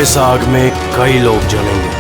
अब इस आग में कई लोग जलेंगे।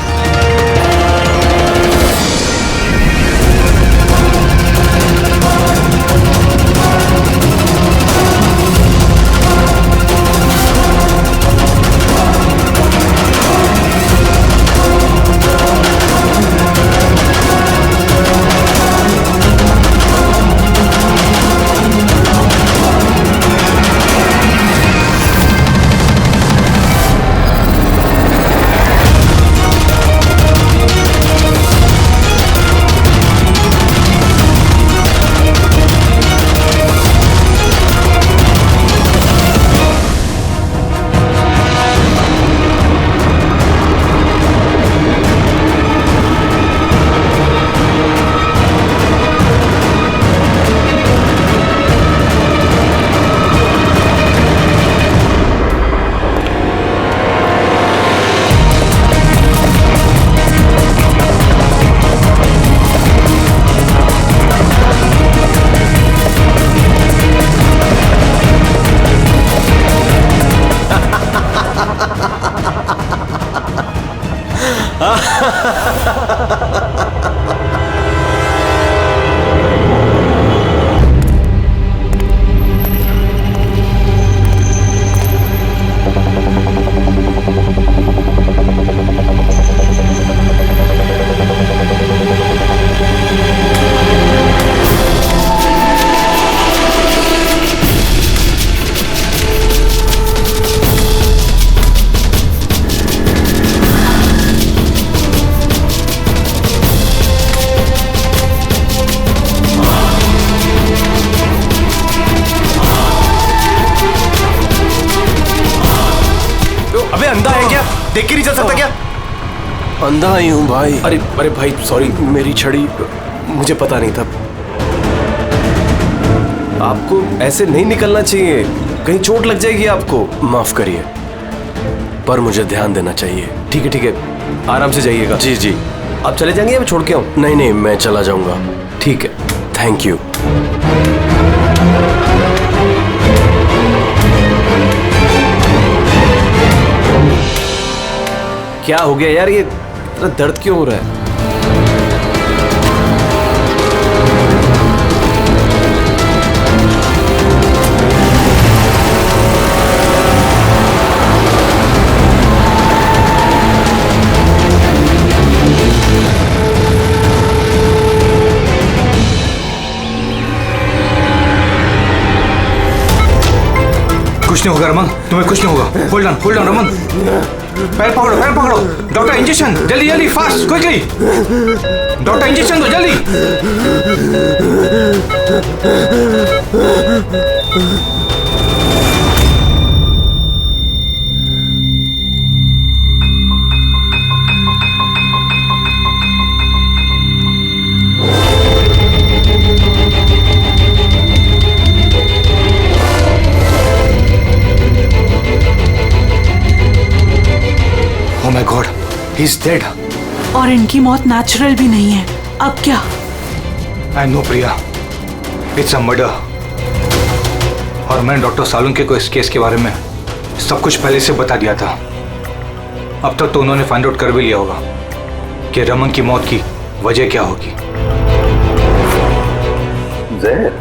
अंधा है क्या? देख के नहीं चल सकता क्या? अंधा ही हूँ भाई। अरे अरे भाई सॉरी, मेरी छड़ी मुझे पता नहीं था। आपको ऐसे नहीं निकलना चाहिए, कहीं चोट लग जाएगी आपको। माफ करिए, पर मुझे ध्यान देना चाहिए। ठीक है, आराम से जाइएगा। जी जी। आप चले जाएंगे या मैं छोड़ के आऊँ? नहीं नहीं, मैं चला जाऊंगा। ठीक है, थैंक यू। क्या हो गया यार, ये इतना दर्द क्यों हो रहा है? कुछ नहीं होगा रमन, तुम्हें कुछ नहीं होगा। होल्ड ऑन रमन, पैर पकड़ो। डॉक्टर इंजेक्शन, जल्दी फास्ट, क्विकली। डॉक्टर इंजेक्शन दो जल्दी। Oh my God, he's dead. और इनकी मौत नेचुरल भी नहीं है। अब क्या? I know Priya, it's a murder. और मैंने डॉक्टर सालुंके को इस केस के बारे में सब कुछ पहले से बता दिया था। अब तक तो उन्होंने फाइंड आउट कर भी लिया होगा कि रमन की मौत की वजह क्या होगी। जहर?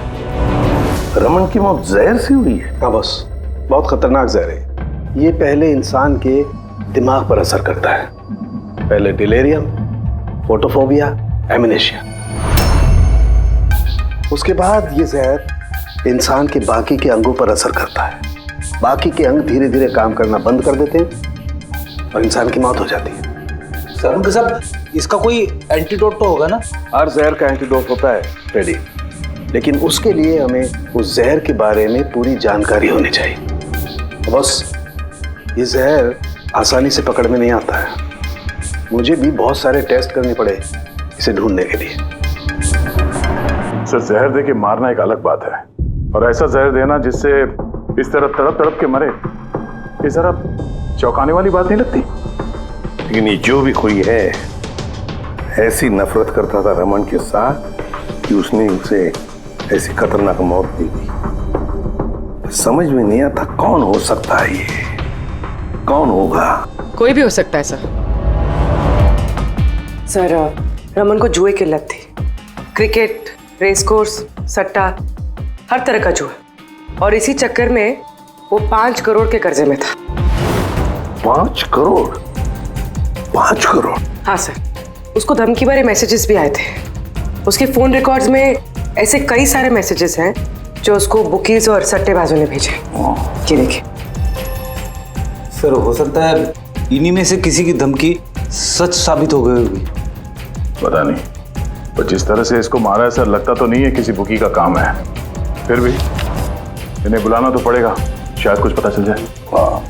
रमन की मौत जहर से हुई है? हाँ बस, बहुत खतरनाक जहर है। ये पहले इंसान के दिमाग पर असर करता है। पहले डिलेरियम, फोटोफोबिया, एमनेशिया। उसके बाद ये जहर इंसान के बाकी के अंगों पर असर करता है। बाकी के अंग धीरे धीरे काम करना बंद कर देते हैं और इंसान की मौत हो जाती है। सर साहब, इसका कोई एंटीडोट तो होगा ना? हर जहर का एंटीडोट होता है फ्रेडी, लेकिन उसके लिए हमें उस जहर के बारे में पूरी जानकारी होनी चाहिए। बस ये जहर आसानी से पकड़ में नहीं आता है। मुझे भी बहुत सारे टेस्ट करने पड़े इसे ढूंढने के लिए। सर, जहर दे के मारना एक अलग बात है, और ऐसा जहर देना जिससे इस तरह तड़प तड़प के मरे, ये जरा चौंकाने वाली बात नहीं लगती? लेकिन ये जो भी कोई है, ऐसी नफरत करता था रमन के साथ कि उसने उसे ऐसी खतरनाक मौत दे दी। समझ में नहीं आता कौन हो सकता है ये, कौन होगा? कोई भी हो सकता है सर। सर रमन को जुए की लत थी। क्रिकेट, रेस कोर्स, सट्टा, हर तरह का जुआ। और इसी चक्कर में वो 5 करोड़ के कर्जे में था। 5 करोड़? 5 करोड़? हाँ सर, उसको धमकी भरे मैसेजेस भी आए थे। उसके फोन रिकॉर्ड्स में ऐसे कई सारे मैसेजेस हैं जो उसको बुकीज और सट्टेबाजों ने भेजे। ये देखिए सर, हो सकता है इन्हीं में से किसी की धमकी सच साबित हो गई होगी। पता नहीं, पर जिस तरह से इसको मारा है सर, लगता तो नहीं है किसी बुकी का काम है। फिर भी इन्हें बुलाना तो पड़ेगा, शायद कुछ पता चल जाए। हाँ।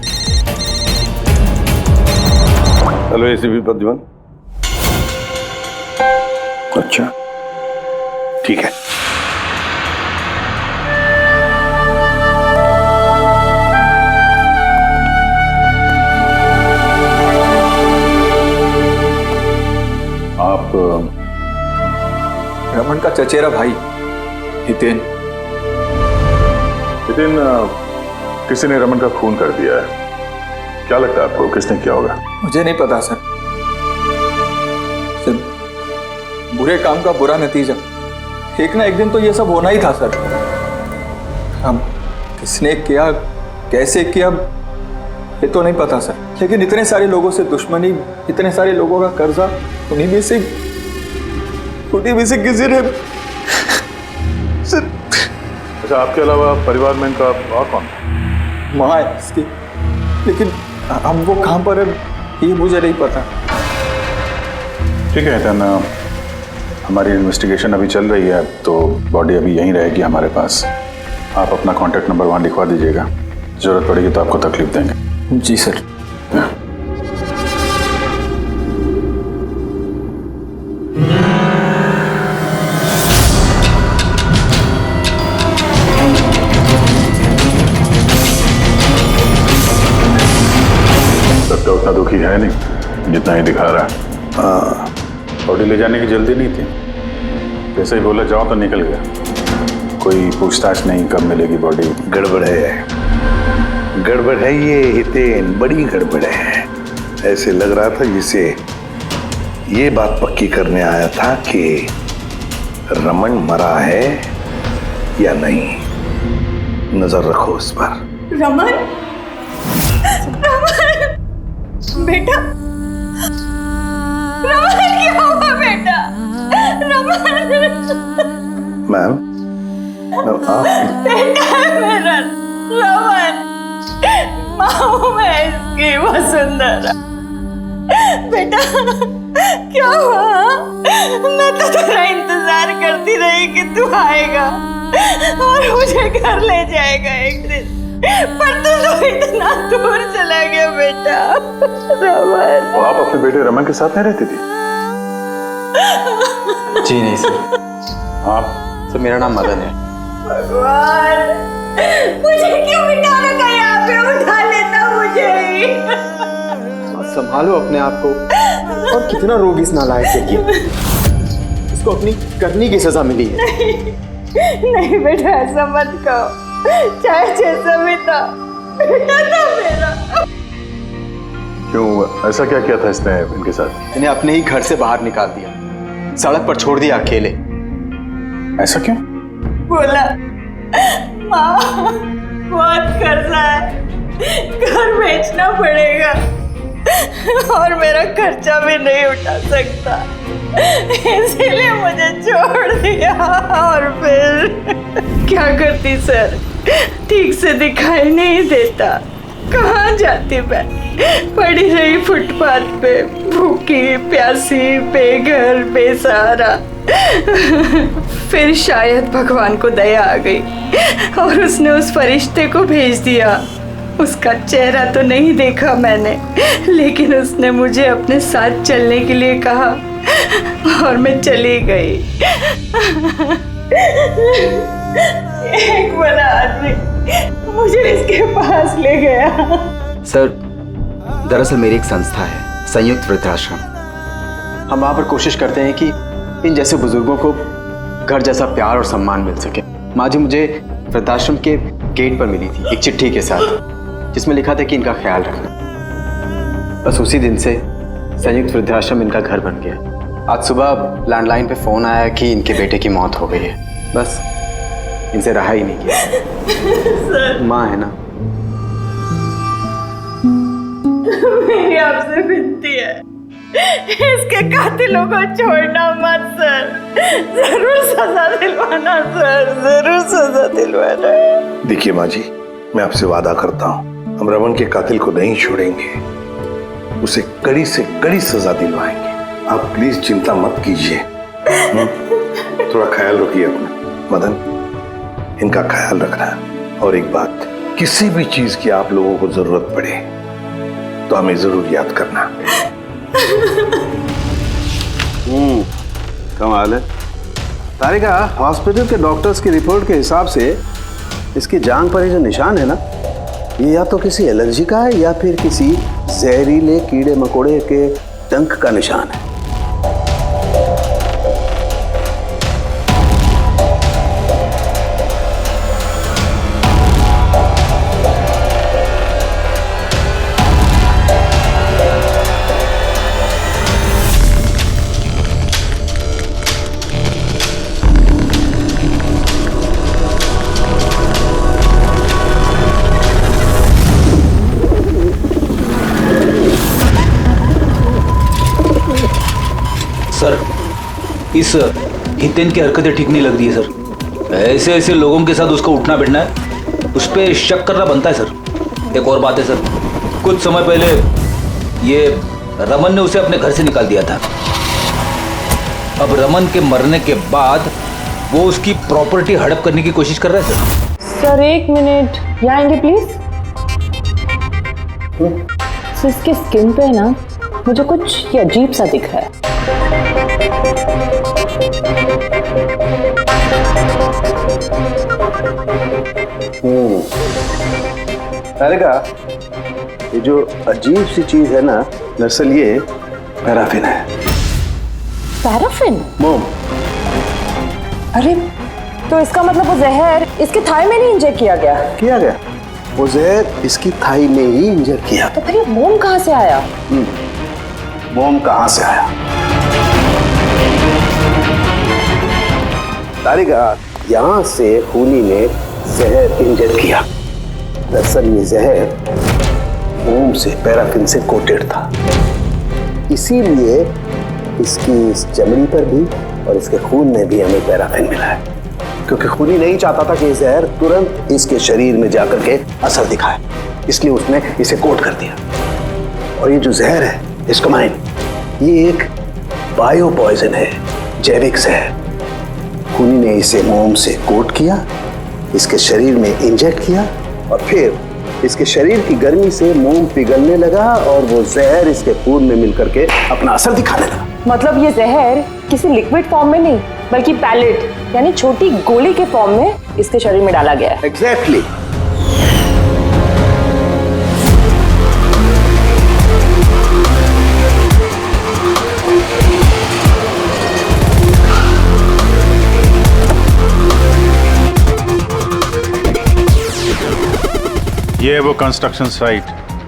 Hello ACP Pradyuman. अच्छा ठीक है। आप रमन का चचेरा भाई हितेन। हितेन, किसी ने रमन का खून कर दिया है। क्या लगता है आपको किसने किया होगा? मुझे नहीं पता सर। बुरे काम का बुरा नतीजा, एक ना एक दिन तो ये सब होना ही था सर। अब किसने किया, कैसे किया, ये तो नहीं पता सर। लेकिन इतने सारे लोगों से दुश्मनी, इतने सारे लोगों का कर्जा, उन्हीं में से किसी ने सर। अच्छा, आपके अलावा परिवार में इनका और कौन? माँ है इसकी, लेकिन अब वो कहाँ पर है ये मुझे नहीं पता। ठीक है हितेन, हमारी इन्वेस्टिगेशन अभी चल रही है, तो बॉडी अभी यहीं रहेगी हमारे पास। आप अपना कॉन्टैक्ट नंबर वहाँ लिखवा दीजिएगा, जरूरत पड़ेगी तो आपको तकलीफ देंगे। जी सर। सबका उतना दुखी है नहीं जितना ही दिखा रहा है। हाँ, बॉडी ले जाने की जल्दी नहीं थी, जैसे ही बोला जाओ तो निकल गया। कोई पूछताछ नहीं कब मिलेगी बॉडी। गड़बड़ है ये हितेन, बड़ी गड़बड़ है। ऐसे लग रहा था जिसे ये बात पक्की करने आया था कि रमन मरा है या नहीं। नजर रखो उस पर। रमन, रमन बेटा, रमन क्या हुआ बेटा? रमन, मैम आप बेटा मेरा रमन, माँ मैं इसकी वसुंधरा। बेटा क्या हुआ? मैं तो तेरा इंतजार करती रही कि तू आएगा और मुझे घर ले जाएगा एक दिन, पर तू तो इतना दूर चला गया बेटा। रमन, तो आप अपने बेटे रमन के साथ नहीं रहती थी? जी नहीं सर। आप? सर मेरा नाम मदन है। भगवान, मुझे क्यों बिठा रखा यहाँ पे? उठा लेता मुझे ही। संभालो अपने आप को। और कितना रोग इस नालायक के लिए। इसको अपनी करनी की सजा मिली है। नहीं बेटा, ऐसा मत कहो। चाहे जैसा भी था, बेटा था मेरा। क्यों, ऐसा क्या किया था इसने इनके साथ? इन्हें अपने ही घर से बाहर निकाल दिया, सड़क पर छोड़ दिया अकेले। ऐसा क्यों? बोला माँ बहुत कर्जा है, घर बेचना पड़ेगा और मेरा खर्चा भी नहीं उठा सकता, इसीलिए मुझे छोड़ दिया। और फिर क्या करती सर, ठीक से दिखाई नहीं देता। कहाँ जाती मैं? पड़ी रही फुटपाथ पे, भूखी प्यासी, बेघर बेसहारा। फिर शायद भगवान को दया आ गई और उसने उस फरिश्ते को भेज दिया। उसका चेहरा तो नहीं देखा मैंने, लेकिन उसने मुझे अपने साथ चलने के लिए कहा और मैं चली गई। एक बड़ा आदमी मुझे इसके पास ले गया। सर, दरअसल मेरी एक संस्था है, संयुक्त वृद्धाश्रम। हम वहाँ पर कोशिश करते हैं कि इन जैसे बुजुर्गों को घर जैसा प्यार और सम्मान मिल सके। माँ जी मुझे वृद्धाश्रम के गेट पर मिली थी एक चिट्ठी के साथ, जिसमें लिखा था कि इनका ख्याल रखना। बस उसी दिन से संयुक्त वृद्धाश्रम इनका घर बन गया। आज सुबह लैंडलाइन पे फोन आया कि इनके बेटे की मौत हो गई है। बस इनसे रहा ही नहीं गया। माँ है ना। मेरी आपसे विनती है, इसके कातिलों को छोड़ना मत सर। जरूर सजा दिलवाना सर, जरूर सजा दिलवाना। देखिए माँ जी, मैं आपसे वादा करता हूँ, हम रमन के कातिल को नहीं छोड़ेंगे, उसे कड़ी से कड़ी सजा दिलवाएंगे। आप प्लीज चिंता मत कीजिए। थोड़ा ख्याल रखिए अपना। मदन, इनका ख्याल रखना। और एक बात, किसी भी चीज की आप लोगों को जरूरत पड़े तो हमें जरूर याद करना। कमाल है। तारिका, हॉस्पिटल के डॉक्टर्स की रिपोर्ट के हिसाब से इसकी जांघ पर ये जो निशान है ना, ये या तो किसी एलर्जी का है या फिर किसी जहरीले कीड़े मकोड़े के डंक का निशान है। सर, इस हितेन की हरकतें ठीक नहीं लग रही है सर। ऐसे ऐसे लोगों के साथ उसका उठना बैठना है, उस पर शक करना बनता है सर। एक और बात है सर, कुछ समय पहले ये रमन ने उसे अपने घर से निकाल दिया था। अब रमन के मरने के बाद वो उसकी प्रॉपर्टी हड़प करने की कोशिश कर रहा है सर। सर एक मिनट, यहाँ आएंगे प्लीज। सर इसके स्किन पे ना मुझे कुछ ये अजीब सा दिख रहा है। तारिका, ये जो अजीब सी चीज है ना, दरअसल ये पैराफिन है। पैराफिन? मोम। अरे तो इसका मतलब वो जहर इसके थाई में नहीं इंजेक्ट किया गया? किया गया। वो जहर इसकी थाई में ही इंजेक्ट किया। तो फिर ये मोम कहाँ से आया? मोम कहाँ से आया? तारिका, यहाँ से खूनी ने जहर इंजेक्ट किया। दरअसल ये जहर मोम से, पैराफिन से कोटेड था, इसीलिए इसकी इस चमड़ी पर भी और इसके खून में भी हमें पैराफिन मिला है। क्योंकि खूनी नहीं चाहता था कि ये जहर तुरंत इसके शरीर में जाकर के असर दिखाए, इसलिए उसने इसे कोट कर दिया। और ये जो जहर है, इसको माइन, ये एक बायो पॉइजन है, जैविक जहर। खूनी ने इसे मोम से कोट किया, इसके शरीर में इंजेक्ट किया और फिर इसके शरीर की गर्मी से मोम पिघलने लगा और वो जहर इसके खून में मिलकर के अपना असर दिखाने लगा। मतलब ये जहर किसी लिक्विड फॉर्म में नहीं बल्कि पैलेट यानी छोटी गोली के फॉर्म में इसके शरीर में डाला गया है। एग्जैक्टली। ये है वो कंस्ट्रक्शन साइट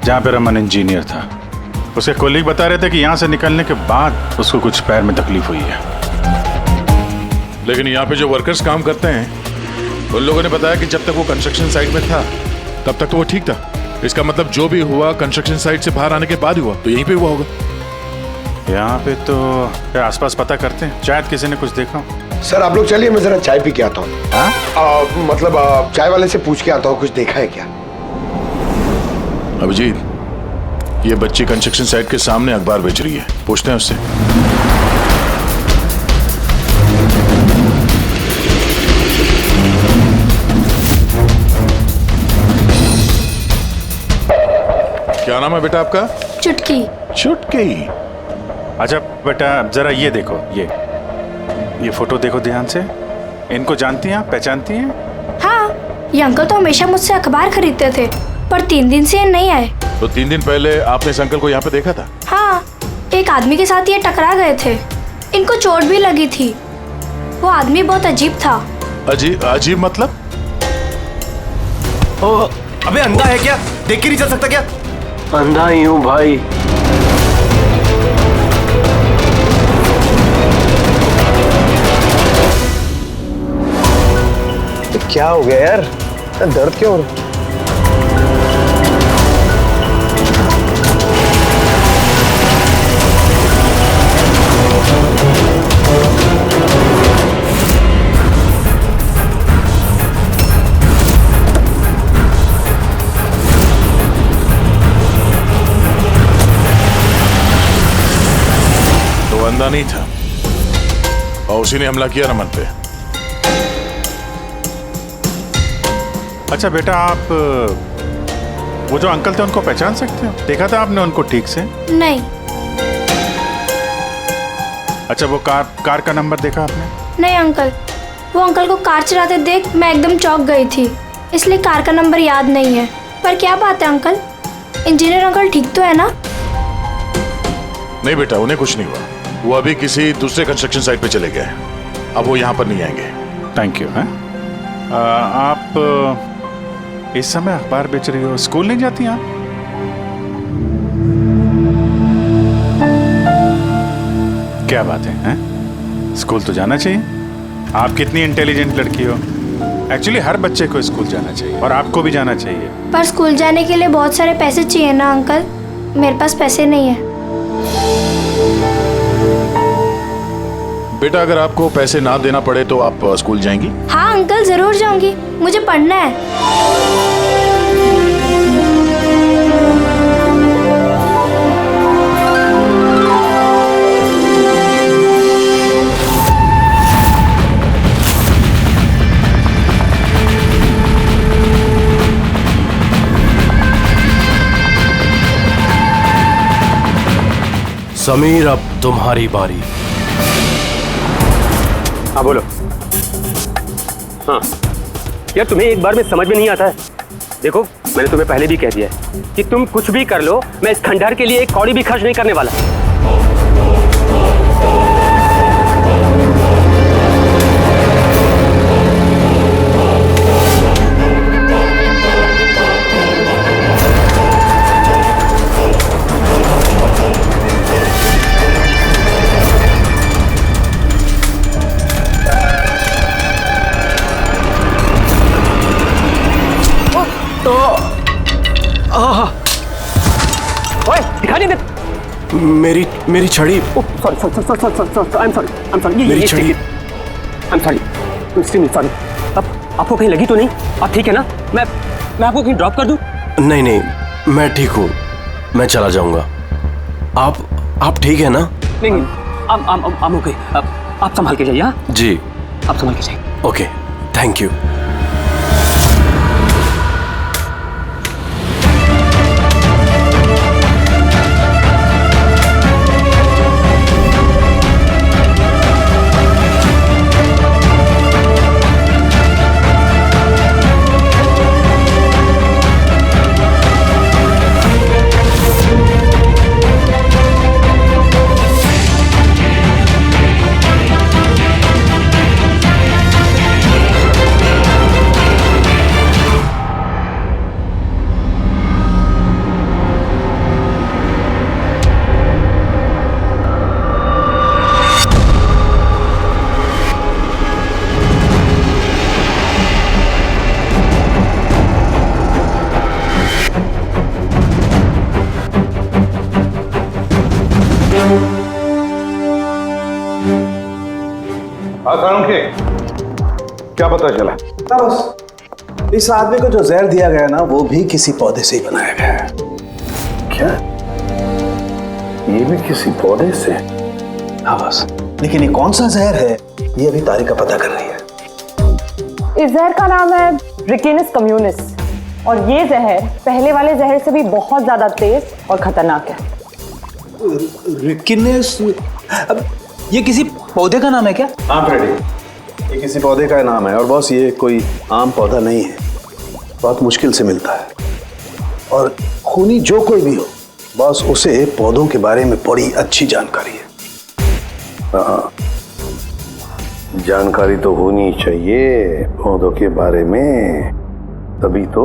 जहाँ पे रमन इंजीनियर था। उसके कोलीग बता रहे थे कि यहाँ से निकलने के बाद उसको कुछ पैर में तकलीफ हुई है। लेकिन यहाँ पे जो वर्कर्स काम करते हैं उन लोगों ने बताया कि जब तक वो कंस्ट्रक्शन साइट में था तब तक तो वो ठीक था। इसका मतलब जो भी हुआ कंस्ट्रक्शन साइट से बाहर आने के बाद हुआ, तो यहीं पे हुआ होगा। यहाँ पे तो आसपास पता करते हैं, शायद किसी ने कुछ देखा। सर आप लोग चलिए, मैं जरा चाय पी के आता हूँ। मतलब चाय वाले से पूछ के आता हूँ, कुछ देखा है क्या? अभिजीत, ये बच्ची कंस्ट्रक्शन साइट के सामने अखबार बेच रही है, पूछते हैं उससे। क्या नाम है बेटा आपका? चुटकी। चुटकी। अच्छा बेटा, जरा ये देखो, ये फोटो देखो ध्यान से। इनको जानती हैं, पहचानती हैं? हाँ, ये अंकल तो हमेशा मुझसे अखबार खरीदते थे, पर 3 दिन से ये नहीं आए। तो 3 दिन पहले आपने इस अंकल को यहाँ पे देखा था? हाँ, एक आदमी के साथ ये टकरा गए थे। इनको चोट भी लगी थी। वो आदमी बहुत अजीब था। अजीब मतलब? अबे अंधा है क्या? देख के नहीं चल सकता क्या? अंधा ही हूँ भाई। क्या हो गया यार, दर्द क्यों हो रहा है? तो अंधा नहीं था और उसी ने हमला किया रमन पे। अच्छा बेटा, आप वो जो अंकल थे उनको पहचान सकते हो? देखा था आपने उनको ठीक से? नहीं। अच्छा, वो कार का नंबर देखा आपने? नहीं अंकल, वो अंकल को कार चलाते देख मैं एकदम चौंक गई थी, इसलिए कार का नंबर याद नहीं है। पर क्या बात है अंकल, इंजीनियर अंकल ठीक तो है ना? नहीं बेटा, उन्हें कुछ नहीं हुआ। वो अभी किसी दूसरे कंस्ट्रक्शन साइट पे चले गए, अब वो यहाँ पर नहीं आएंगे। Thank you. आप इस समय अखबार बेच रही हो, स्कूल नहीं जाती आप? क्या बात है, हैं? स्कूल तो जाना चाहिए। आप कितनी इंटेलिजेंट लड़की हो। एक्चुअली हर बच्चे को स्कूल जाना चाहिए और आपको भी जाना चाहिए। पर स्कूल जाने के लिए बहुत सारे पैसे चाहिए ना अंकल, मेरे पास पैसे नहीं है। बेटा, अगर आपको पैसे ना देना पड़े तो आप स्कूल जाएंगी? हाँ अंकल, जरूर जाऊंगी, मुझे पढ़ना है। समीर, अब तुम्हारी बारी। हाँ बोलो। हाँ यार, तुम्हें एक बार में समझ में नहीं आता है। देखो, मैंने तुम्हें पहले भी कह दिया है कि तुम कुछ भी कर लो, मैं इस खंडहर के लिए एक कौड़ी भी खर्च नहीं करने वाला। मेरी छड़ी। मेरी छड़ी। अब आपको कहीं लगी तो नहीं? आप ठीक है ना? मैं आपको कहीं ड्रॉप कर दूं? नहीं नहीं, मैं ठीक हूँ, मैं चला जाऊंगा। आप ठीक है ना? नहीं, I'm okay। आप संभाल के जाइए। हाँ जी, आप संभाल के जाइए। Okay, thank you. क्या पता चला? बस इस आदमी को जो जहर दिया गया ना, वो भी किसी पौधे से ही बनाया गया है। क्या? ये भी किसी पौधे से? हाँ बस, लेकिन ये कौन सा जहर है, ये अभी तारिका पता कर रही है। इस जहर का नाम है रिकिनस कम्युनिस, और ये जहर पहले वाले जहर से भी बहुत ज्यादा तेज और खतरनाक है। रिकिनस? ये किसी पौधे का नाम है क्या? हाँ फ्रेडी, ये किसी पौधे का नाम है। और बॉस, ये कोई आम पौधा नहीं है, बहुत मुश्किल से मिलता है। और खूनी जो कोई भी हो बॉस, उसे पौधों के बारे में बड़ी अच्छी जानकारी है। हाँ, जानकारी तो होनी चाहिए पौधों के बारे में, तभी तो।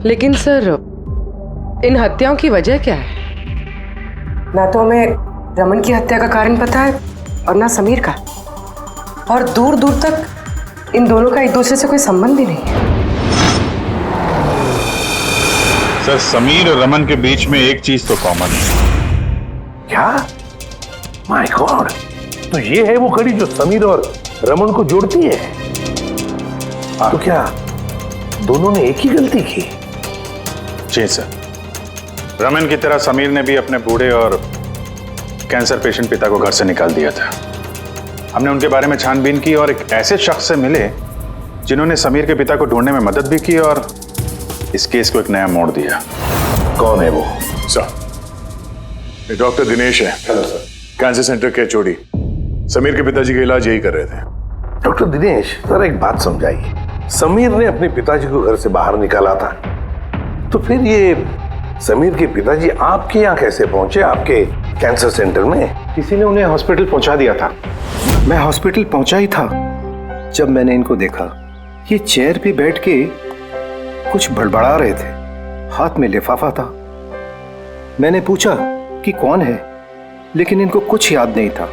लेकिन सर, इन हत्याओं की वजह क्या है? ना तो हमें रमन की हत्या का कारण पता है और ना समीर का, और दूर दूर तक इन दोनों का एक दूसरे से कोई संबंध ही नहीं है। सर, समीर और रमन के बीच में एक चीज तो कॉमन है। क्या? माय गॉड, तो ये है वो कड़ी जो समीर और रमन को जोड़ती है। तो क्या दोनों ने एक ही गलती की? जी सर, रमन की तरह समीर ने भी अपने बूढ़े और कैंसर पेशेंट पिता को घर से निकाल दिया था। हमने उनके बारे में छानबीन की और एक ऐसे शख्स से मिले जिन्होंने समीर के पिता को ढूंढने में मदद भी की और इस केस को एक नया मोड़ दिया। कौन है वो? सर, ये डॉक्टर दिनेश है। Hello sir. कैंसर सेंटर के चोरी। समीर के पिताजी का इलाज यही कर रहे थे। डॉक्टर दिनेश, सर एक बात समझाइए। समीर ने अपने पिताजी को घर से बाहर निकाला था, तो फिर ये समीर के पिताजी आपके यहाँ कैसे पहुंचे, आपके कैंसर सेंटर में? किसी ने उन्हें हॉस्पिटल पहुंचा दिया था। मैं हॉस्पिटल पहुंचा ही था जब मैंने इनको देखा। ये चेयर पे बैठ के कुछ बड़बड़ा रहे थे, हाथ में लिफाफा था। मैंने पूछा कि कौन है, लेकिन इनको कुछ याद नहीं था।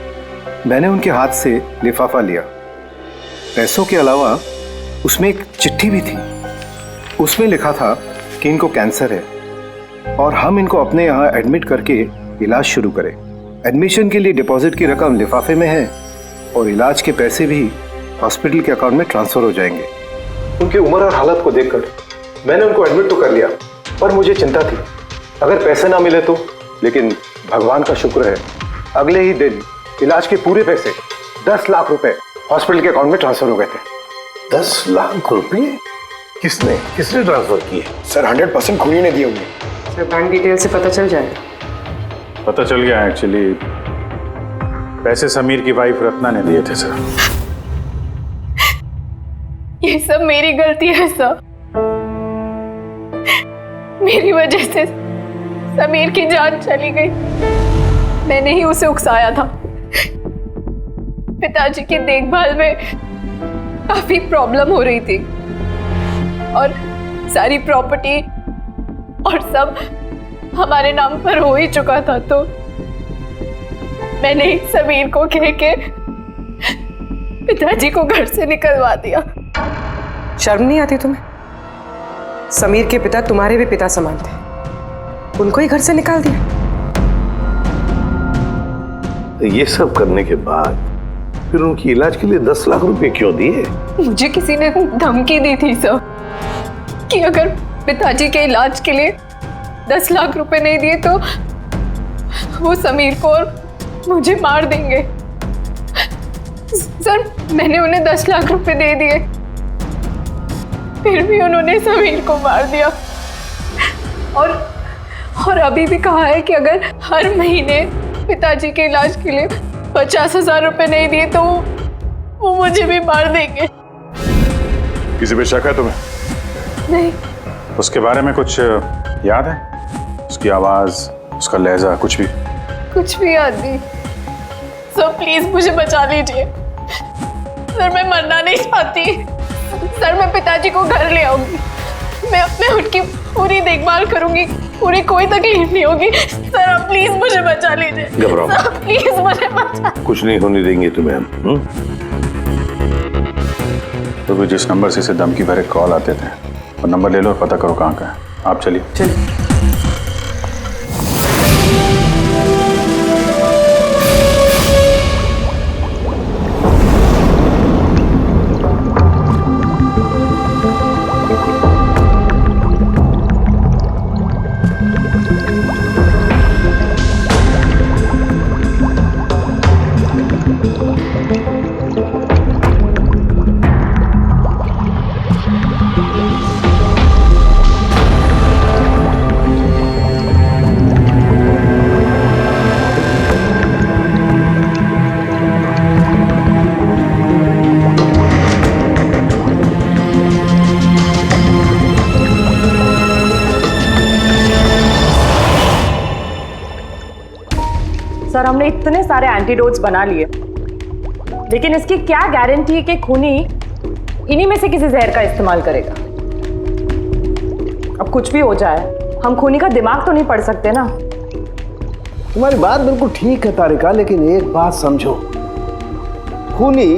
मैंने उनके हाथ से लिफाफा लिया। पैसों के अलावा उसमें एक चिट्ठी भी थी। उसमें लिखा था कि इनको कैंसर है और हम इनको अपने यहाँ एडमिट करके इलाज शुरू करें। एडमिशन के लिए डिपॉजिट की रकम लिफाफे में है और इलाज के पैसे भी हॉस्पिटल के अकाउंट में ट्रांसफर हो जाएंगे। उनकी उम्र और हालत को देखकर मैंने उनको एडमिट तो कर लिया, पर मुझे चिंता थी अगर पैसे ना मिले तो। लेकिन भगवान का शुक्र है, अगले ही दिन इलाज के पूरे पैसे 10 लाख रुपए हॉस्पिटल के अकाउंट में ट्रांसफर हो गए थे। 10 लाख रुपए? किसने ट्रांसफर किए? सर 100% खूनी ने दिए होंगे। सर बैंक डिटेल से पता चल जाएगा। पता चल गया, एक्चुअली पैसे समीर की वाइफ रत्ना ने दिए थे सर। ये सब मेरी गलती है सर। मेरी वजह से समीर की जान चली गई। मैंने ही उसे उकसाया था। पिताजी की देखभाल में काफी प्रॉब्लम हो रही थी और सारी प्रॉपर्टी और सब हमारे नाम पर हो ही चुका था, तो मैंने ही समीर को कह के पिताजी को घर से निकलवा दिया। शर्म नहीं आती तुम्हें? समीर के पिता तुम्हारे भी पिता समान थे, उनको ही घर से निकाल दिया। ये सब करने के बाद फिर उनकी इलाज के लिए 10 लाख रुपए क्यों दिए? मुझे किसी ने धमकी दी थी सर कि अगर पिताजी के इलाज के लिए 10 लाख रुपए नहीं दिए तो वो समीर को और मुझे मार देंगे। सर मैंने उन्हें 10 लाख रुपए दे दिए, फिर भी उन्होंने समीर को मार दिया। और अभी भी कहा है कि अगर हर महीने पिताजी के इलाज के लिए 50,000 रुपए नहीं दिए तो वो मुझे भी मार देंगे। किसी पे शक है तुम्हें? नहीं। उसके बारे में कुछ याद है? उसकी आवाज, उसका लहजा, कुछ भी? कुछ भी याद नहीं। सर प्लीज मुझे बचा लीजिए। सर मैं मरना नहीं चाहती। सर मैं पिताजी को घर ले आऊंगी। मैं उनकी पूरी देखभाल करूंगी, पूरी कोई तकलीफ नहीं होगी। सर आप प्लीज मुझे बचा लीजिए। घबराओ मत। सर प्लीज मुझे बचा। कुछ नहीं होने देंगे तुम्हें हम। तो भी जिस नंबर से इसे धमकी भरे कॉल आते थे वो नंबर ले लो और पता करो कहाँ का है। आप चलिए। सर हमने इतने सारे एंटीडोट्स बना लिए, लेकिन इसकी क्या गारंटी है कि खूनी इन्हीं में से किसी जहर का इस्तेमाल करेगा? अब कुछ भी हो जाए, हम खूनी का दिमाग तो नहीं पढ़ सकते ना। तुम्हारी बात बिल्कुल ठीक है तारिका, लेकिन एक बात समझो, खूनी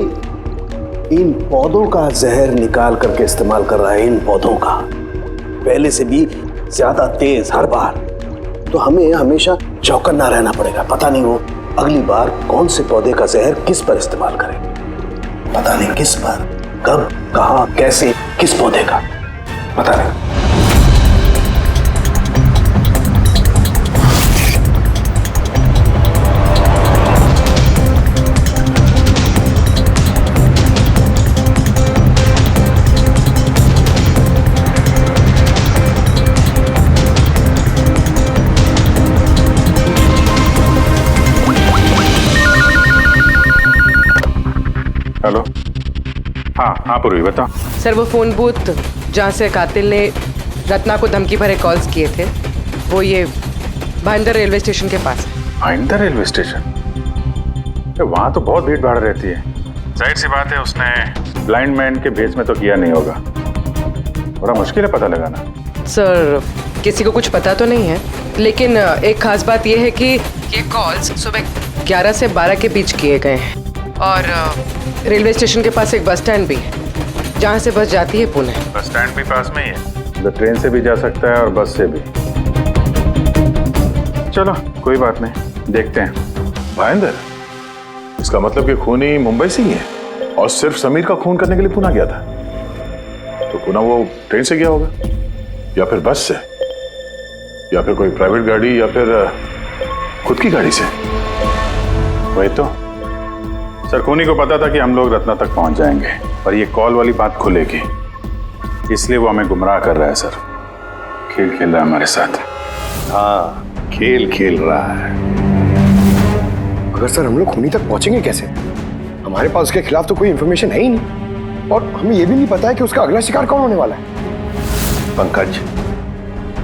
इन पौधों का जहर निकाल करके इस्तेमाल कर रहा है, इन पौधों का पहले से भी ज्यादा तेज हर बार। तो हमें हमेशा चौकन्ना रहना पड़ेगा। पता नहीं वो अगली बार कौन से पौधे का जहर किस पर इस्तेमाल करे, पता नहीं किस पर, कब, कहां, कैसे, किस पौधे का, पता नहीं। हेलो। हाँ पूर्वी बता। सर वो फोन बूथ जहाँ से कातिल ने रत्ना को धमकी भरे कॉल्स किए थे, वो ये भाईंदर रेलवे स्टेशन के पास है। Bhayandar railway station? वहाँ तो बहुत भीड़ भाड़ रहती है। जाहिर सी बात है उसने ब्लाइंड मैन के भेस में तो किया नहीं होगा। बड़ा मुश्किल है पता लगाना। सर किसी को कुछ पता तो नहीं है, लेकिन एक खास बात यह है कि ये कॉल्स सुबह 11 से 12 के बीच किए गए हैं और रेलवे स्टेशन के पास एक बस स्टैंड भी है जहाँ से बस जाती है पुणे। बस स्टैंड भी पास में ही है, तो ट्रेन से भी जा सकता है और बस से भी। चलो कोई बात नहीं, देखते हैं। भाईंदर, इसका मतलब कि खूनी मुंबई से ही है और सिर्फ समीर का खून करने के लिए पुणे गया था। तो पुणे वो ट्रेन से गया होगा या फिर बस से या फिर कोई प्राइवेट गाड़ी या फिर खुद की गाड़ी से। वही तो सर, खूनी को पता था कि हम लोग रत्ना तक पहुंच जाएंगे, पर ये कॉल वाली बात खुलेगी, इसलिए वो हमें गुमराह कर रहा है सर। खेल खेल रहा है हमारे साथ। हाँ, खेल खेल रहा है। मगर सर हम लोग खूनी तक पहुंचेंगे कैसे? हमारे पास उसके खिलाफ तो कोई इंफॉर्मेशन है ही नहीं और हमें यह भी नहीं पता है कि उसका अगला शिकार कौन होने वाला है। पंकज,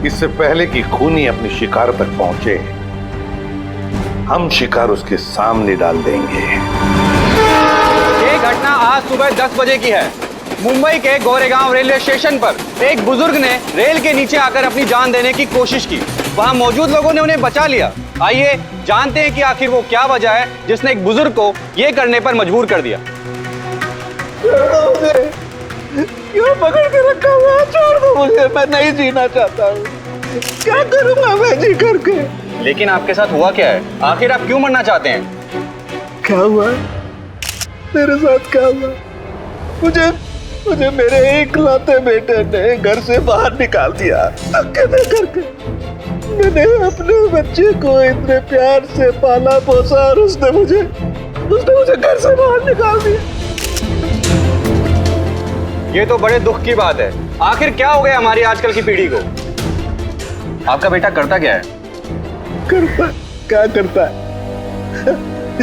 इससे पहले कि खूनी अपनी शिकार तक पहुंचे, हम शिकार उसके सामने डाल देंगे। ये घटना आज सुबह 10 बजे की है। मुंबई के गोरेगांव रेलवे स्टेशन पर एक बुजुर्ग ने रेल के नीचे आकर अपनी जान देने की कोशिश की। वहां मौजूद लोगों ने उन्हें बचा लिया। आइए जानते हैं कि आखिर वो क्या वजह है जिसने एक बुजुर्ग को ये करने पर मजबूर कर दिया। मुझे क्यों पकड़ के रखा हुआ? छोड़ दो मुझे, मैं नहीं जीना चाहता हूँ। क्या करूँगा मैं जी करके? लेकिन आपके साथ हुआ क्या है? आखिर आप क्यों मरना चाहते हैं? क्या हुआ? मेरे साथ क्या हुआ? मुझे मेरे इकलौते बेटे ने घर से बाहर निकाल दिया अकेले करके। मैंने अपने बच्चे को इतने प्यार से पाला पोसा और उसने मुझे घर से बाहर निकाल दिया। ये तो बड़े दुख की बात है। आखिर क्या हो गया हमारी आजकल की पीढ़ी को? आपका बेटा करता क्या है? क्या करता है?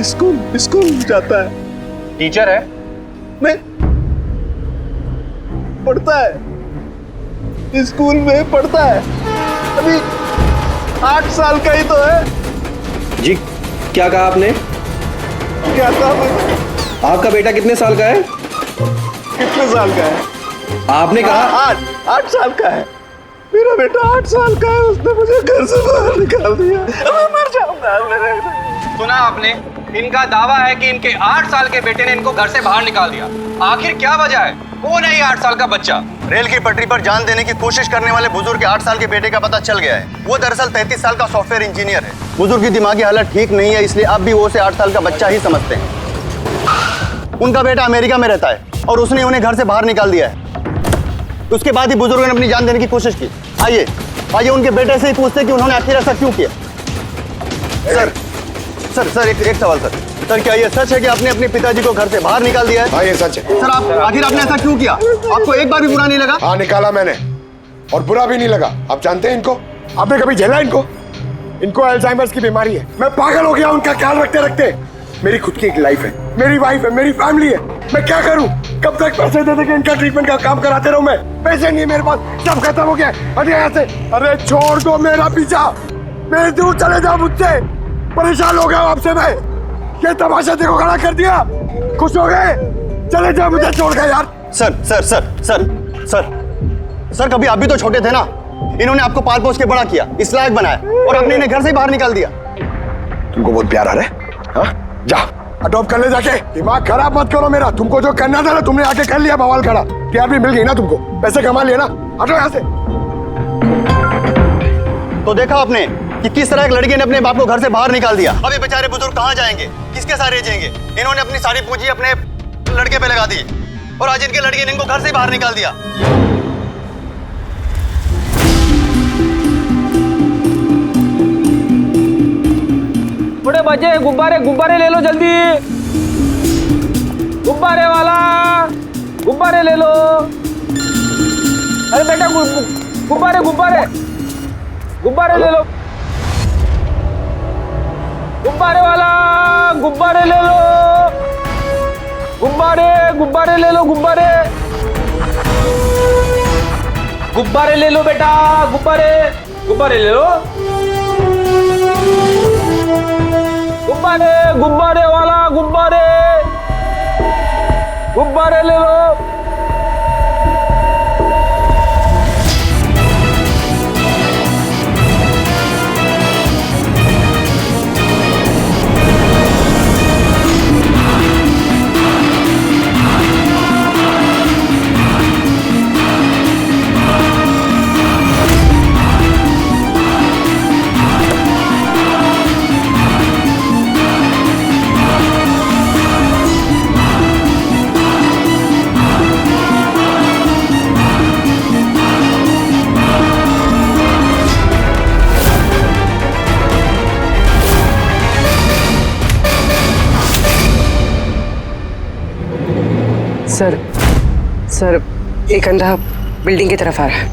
स्कूल जाता है। टीचर है? नहीं, पढ़ता है, स्कूल में पढ़ता है। अभी 8 साल का ही तो है। जी क्या कहा आपने? क्या कहा? आपका बेटा कितने साल का है? कितने साल का है? आपने कहा 8 साल का है। मेरा बेटा 8 साल का है, उसने मुझे घर से बाहर निकाल दिया। मैं मर जाऊंगा। सुना आपने? इनका दावा है कि इनके 8 साल के बेटे ने इनको घर से बाहर निकाल दिया। आखिर क्या वजह है? कौन है ये 8 साल का बच्चा? रेल की पटरी पर जान देने की कोशिश करने वाले बुजुर्ग के 8 साल के बेटे का पता चल गया है। वो दरअसल 33 साल का सॉफ्टवेयर इंजीनियर है। बुजुर्ग की दिमागी हालत ठीक नहीं है, इसलिए अब भी वो उसे 8 साल का बच्चा ही समझते हैं। उनका बेटा अमेरिका में रहता है और उसने उन्हें घर से बाहर निकाल दिया है। उसके बाद ही बुजुर्ग ने अपनी जान देने की कोशिश की। आइए उनके बेटे से ही पूछते हैं कि उन्होंने आखिर ऐसा क्यों किया। सर एक सवाल सर, क्या ये सच है कि आपने अपने पिताजी को घर से बाहर निकाल दिया है? हाँ ये सच है। सर आखिर आपने ऐसा क्यों किया? आपको एक बार भी बुरा नहीं लगा? हाँ निकाला मैंने और बुरा भी नहीं लगा। आप जानते हैं इनको? आपने कभी झेला इनको अल्जाइमर्स की बीमारी है। मैं पागल हो गया उनका ख्याल रखते रखते। मेरी खुद की एक लाइफ है, मेरी वाइफ है, मेरी फैमिली है। मैं क्या करूं? कब तक पैसे दे के इनका ट्रीटमेंट का काम कराते रहूं? मैं पैसे नहीं है मेरे पास, सब खत्म हो गया। अरे यहाँ से, अरे छोड़ दो मेरा पीछा, मेरे दूर चले जाओ मुझसे। परेशान हो गया आपसे मैं। ये तमाशा देखो खड़ा कर दिया। खुश हो गए? चले जाओ मुझे छोड़ गए यार। सर कभी आप भी तो छोटे थे ना। इन्होंने आपको पाल पोस के बड़ा किया, इस लायक बनाया और आपने इन्हें घर से बाहर निकाल दिया। तुमको बहुत प्यार आ रहा है? हाँ? अडॉप्ट कर ले जाके। दिमाग खराब मत करो मेरा, तुमको जो करना था ना तुमने आके कर लिया बवाल खड़ा। प्यार भी मिल गई ना तुमको, पैसे कमा लिए ना, हटो यहाँ से। तो देखा आपने कि किस तरह एक लड़के ने अपने बाप को घर से बाहर निकाल दिया। अब ये बेचारे बुजुर्ग कहाँ जाएंगे, किसके सहारे जिएंगे? इन्होंने अपनी सारी पूंजी अपने लड़के पे लगा दी और आज इनके लड़के ने इनको घर से बाहर निकाल दिया। बड़े बच्चे गुब्बारे गुब्बारे ले लो जल्दी, गुब्बारे वाला गुब्बारे ले लो। अरे बेटा गुब्बारे गुब्बारे गुब्बारे ले लो, गुब्बारे वाला गुब्बारे ले लो, गुब्बारे गुब्बारे ले लो, गुब्बारे गुब्बारे ले लो बेटा, गुब्बारे गुब्बारे ले लो, गुब्बारे गुब्बारे वाला गुब्बारे गुब्बारे ले लो। सर एक अंधा बिल्डिंग की तरफ आ रहा है।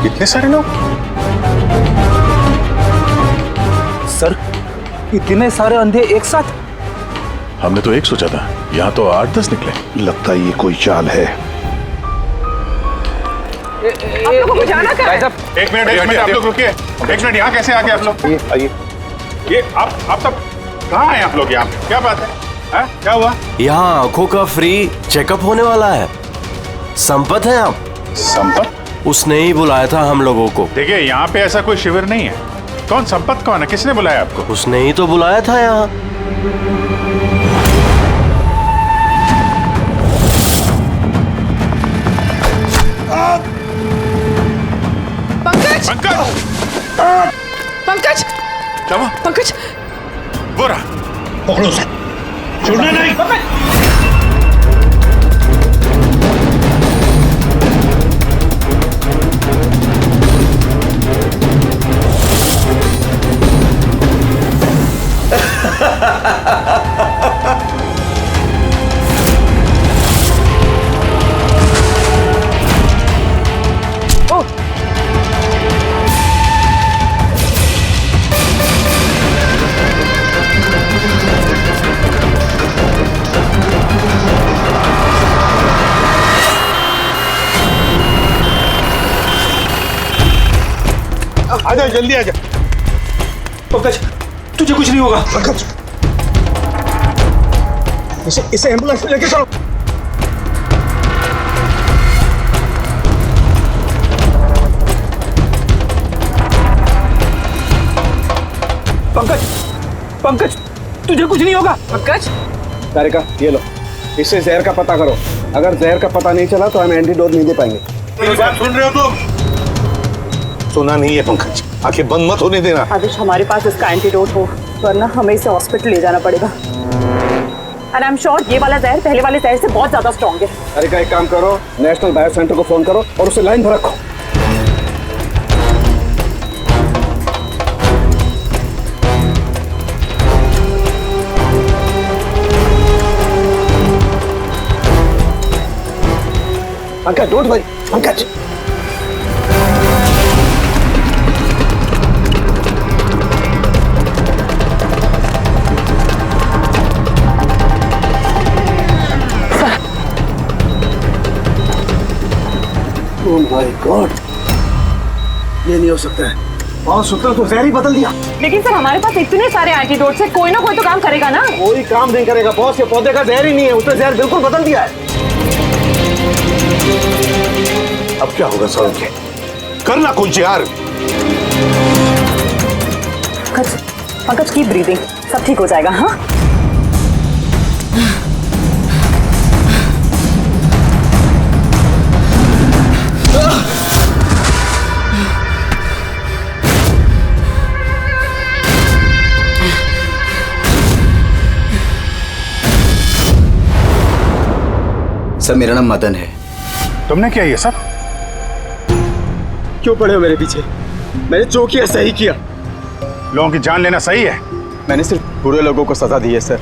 इतने सारे लोग? सर इतने सारे अंधे एक साथ? हमने तो एक सोचा था, यहाँ तो 8-10 निकले। लगता है ये कोई चाल है। आप लोगों को जाना कहाँ है? एक मिनट आप लोग रुकिए। एक मिनट, यहाँ कैसे आके आप लोग? आइए। ये आप सब कहाँ हैं आप लोग? यहाँ पे क्या बात है? क्या हुआ? यहाँ आंखों का फ्री चेकअप होने वाला है। संपत है आप? संपत? उसने ही बुलाया था हम लोगों को। देखिए यहाँ पे ऐसा कोई शिविर नहीं है। कौन संपत कौन है? किसने बुलाया आपको? उसने ही तो बुलाया था यहाँ। पंकज पंकज पंकज क्या? पंकज वो रहा, पकड़ो उसे, छोड़ना नहीं। आजा, जल्दी आजा। पंकज तुझे कुछ नहीं होगा। पंकज इसे एम्बुलेंस में लेके चलो। पंकज पंकज तुझे कुछ नहीं होगा। पंकज तारिका ये लो, इससे जहर का पता करो। अगर जहर का पता नहीं चला तो हम एंटीडोट नहीं दे पाएंगे। मेरी बात सुन रहे हो तुम? सुना नहीं है पंकज, आंखें बंद मत होने देना। आदिश, हमारे पास इसका एंटीडोट हो, वरना हमें इसे हॉस्पिटल ले जाना पड़ेगा। एंड आई एम श्योर ये वाला जहर पहले वाले जहर से बहुत ज्यादा स्ट्रॉन्ग है। अरे का एक काम करो, नेशनल बायो सेंटर को फोन करो और उसे लाइन पर रखो। Pankaj, don't worry, Pankaj. Oh my God, ये नहीं हो सकता है। और सूत्र तो जहर ही बदल दिया। लेकिन सर हमारे पास इतने सारे एंटीडोट्स है, कोई ना कोई तो काम करेगा ना। कोई काम नहीं करेगा बॉस, ये पौधे का जहर ही नहीं है, उसने जहर बिल्कुल बदल दिया है। अब क्या होगा सारुण के? करना कुछ यार। पंकज की ब्रीदिंग, सब ठीक हो जाएगा। हाँ सर, मेरा नाम मदन है। तुमने क्या ये सब? क्यों पड़े हो मेरे पीछे? मैंने जो किया सही किया। लोगों की जान लेना सही है? मैंने सिर्फ बुरे लोगों को सजा दी है सर।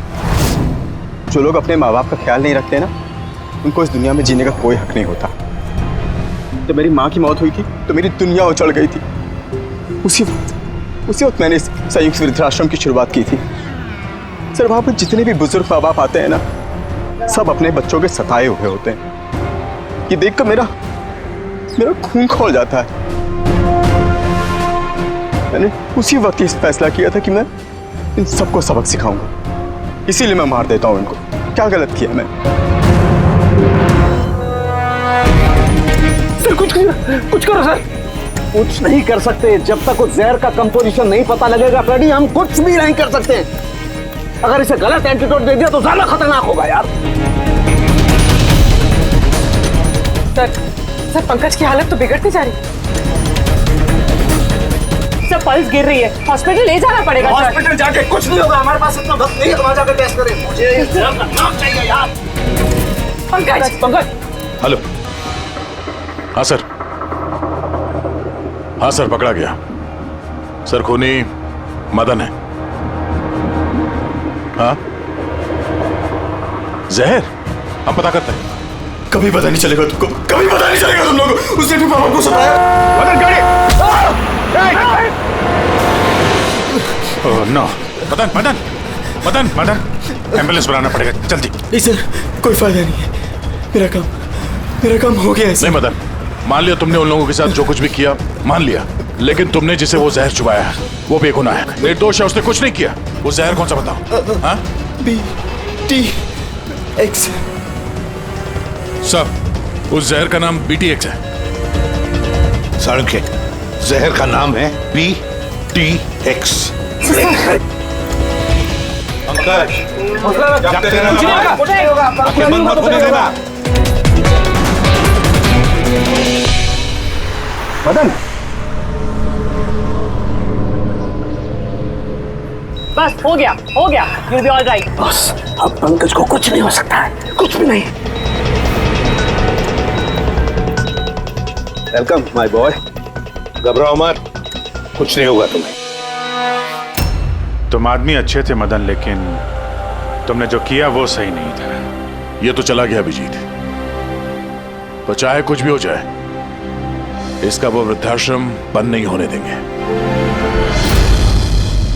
जो लोग अपने माँ बाप का ख्याल नहीं रखते ना, उनको इस दुनिया में जीने का कोई हक नहीं होता। जब मेरी माँ की मौत हुई थी तो मेरी दुनिया उछल गई थी। उसी वक्त मैंने संयुक्त वृद्धाश्रम की शुरुआत की थी। सर, वहाँ पर जितने भी बुजुर्ग माँ बाप आते हैं ना, सब अपने बच्चों के सताए हुए होते हैं। ये देखकर मेरा खून खौल जाता है। मैंने उसी वक्त ये फैसला किया था कि मैं इन सबको सबक सिखाऊंगा, इसीलिए मैं मार देता हूं इनको। क्या गलत किया मैं? सर कुछ करो सर। कुछ नहीं कर सकते जब तक उस जहर का कंपोजिशन नहीं पता लगेगा फ्रेडी, हम कुछ भी नहीं कर सकते। अगर इसे गलत एंटीडोट दे दिया तो ज्यादा खतरनाक होगा यार। सर पंकज की हालत तो बिगड़ती जा रही है। सर पल्स गिर रही है, हॉस्पिटल ले जाना पड़ेगा। हॉस्पिटल जाके कुछ नहीं होगा, हमारे पास इतना वक्त नहीं है वहां जाकर टेस्ट करें। मुझे इस जहर का नाम चाहिए यार। पंकज। हेलो। हाँ सर, हाँ सर, पकड़ा गया। सर खूनी मदन है। हाँ, जहर हम पता करते हैं। कभी पता नहीं चलेगा तुमको, कभी पता नहीं चलेगा तुम लोगों को। उसने भी पापा को सताया। मदन, गाड़ी! Oh no. मदन, एम्बुलेंस बुलाना पड़ेगा जल्दी। नहीं सर, कोई फायदा नहीं है। मेरा काम हो गया है सर। नहीं मदन, मान लिया तुमने उन लोगों के साथ जो कुछ भी किया, मान लिया, लेकिन तुमने जिसे वो जहर चुबाया है वो बेगुनाह है, निर्दोष है, उसने कुछ नहीं किया। वो जहर कौन सा बताओ? हाँ? BTX। सब उस जहर का नाम BTX है। सारुण के जहर का नाम है BTX। पंकज, मदन, बस हो गया। You'll be all right। बस अब पंकज को कुछ नहीं हो सकता है, कुछ भी नहीं। Welcome my boy. घबराओ मत, कुछ नहीं होगा तुम्हें। तुम आदमी अच्छे थे मदन, लेकिन तुमने जो किया वो सही नहीं था। ये तो चला गया अभिजीत, तो चाहे कुछ भी हो जाए, इसका वो वृद्धाश्रम बंद नहीं होने देंगे।